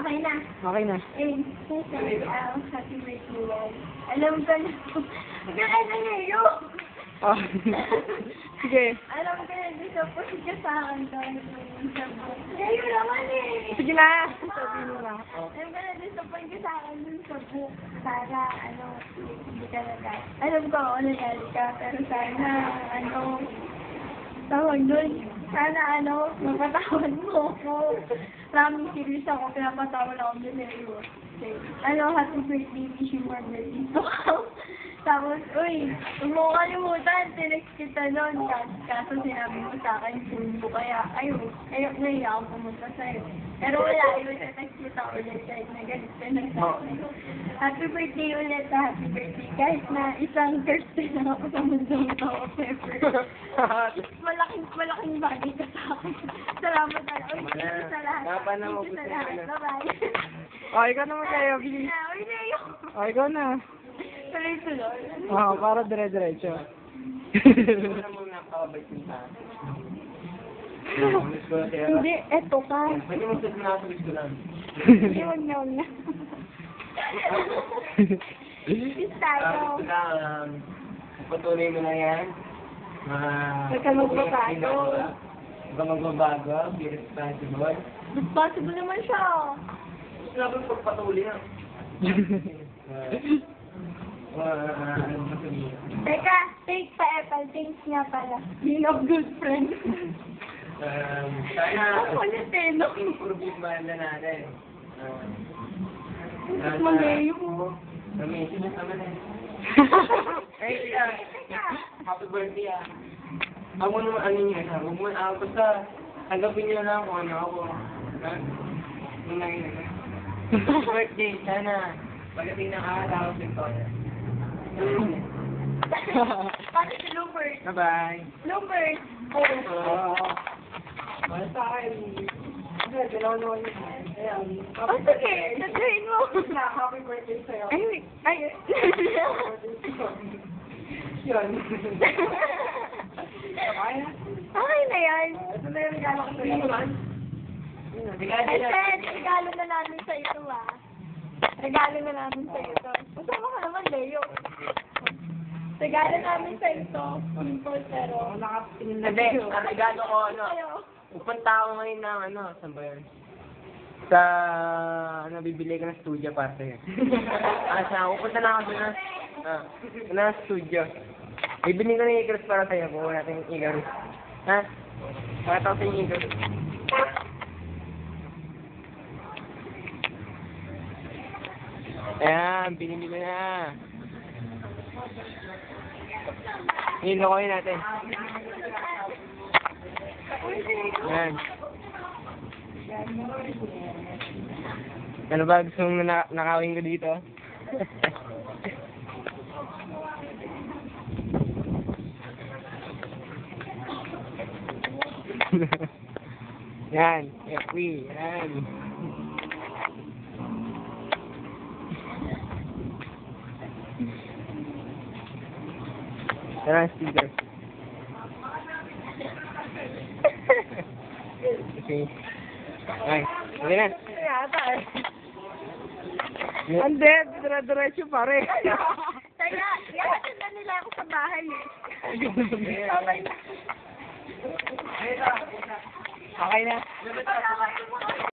Okay na. Okay na. Eh, happy birthday. Alam ko na. Kaya na ngayon. Oh. Sige. Alam ko na, disappoint ka sa akin to. Ngayon naman eh. Sige na. Sabihin mo na. Oh. Alam ko na, disappoint ka sa akin dun sa book. Sana, hindi ka na dahil. Alam ko, nangyari ka. Pero sana, tawag dun. Sana, mapatawad mo ako. Maraming serious ako, pinapatawad ako dun eh. Happy birthday, wish you more birthday. Tapos, uy, huwag mo kalimutan, tinext kita nun. Kaso sinabi mo sa akin, sundo kaya, ayun, ngayon ako pumunta sa'yo. Pero wala, yun, tinext kita ulit kahit na galit ka na sa akin. Happy birthday ulit, happy birthday. Kahit na isang Thursday na ako sa mundong ito, Pepper. Malaking bagay ka sa akin. Salamat na lang. Uy, thank you sa lahat. Thank you sa lahat. Bye-bye. Oh, ikaw naman kayo, bilis. Uy, Leo. Oh, ikaw na. Tuloy-tuloy. Oo, para dire-diretso. Wala muna pakabait mo sa akin. Hindi, eto ka. Pwede mo sa sinasabit ko lang. Hindi, huwag na. Kiss tayo. Tapos na, patuloy mo na yan. Huwag ka magbabago. Huwag ka magbabago, be responsible. Responsible naman siya. Sinabi mo pagpatuloy na. Teka, thanks pa Apple. Thanks nga pala. Being a good friend. Sana, Ako ulit eh, no? improve yung banda natin. Mas malayo mo. Amazing na naman eh. Hey, happy birthday ah. Ako naman ano niyo ha, huwag mo basta tanggapin niyo lang kung ano ako. Ha? Yung nangyayari. Happy birthday, sana pagdating ng araw ito. Paano si Lubert? Bye-bye. Lubert! Para sa akin, dalawa naman yun. Ayan. Oh, sige. Sasabihin mo. Happy birthday sa'yo. Ay. Yun. Okay na yan. Ito na yung regalo ko sa'yo. Ay, Ted, regalo na namin sa ito ah. Regalo na namin sa ito. Masama ka naman, Leo. Regalo namin sa ito. Simple, pero... Hindi, ang regalo ko, pupunta ako ngayon ng saan ba yun? Sa, bibili ko ng studio para sa'yo. Pupunta na ako doon na studio. Bibili ko ng Icarus para sa'yo, buo natin yung Icarus. Ha? Pakita ko sa yung Icarus. Ayan, pinili ko na. Hilokoyin natin. Ayan. Ano ba gusto mong nakawin ko dito? Yan, free, yan. Tara, sticker. Okay. Ay, okay na. Yata eh. Hindi, dire-diretso pare. Kaya, ihatid na nila ako sa bahay eh. Okay na. Okay na.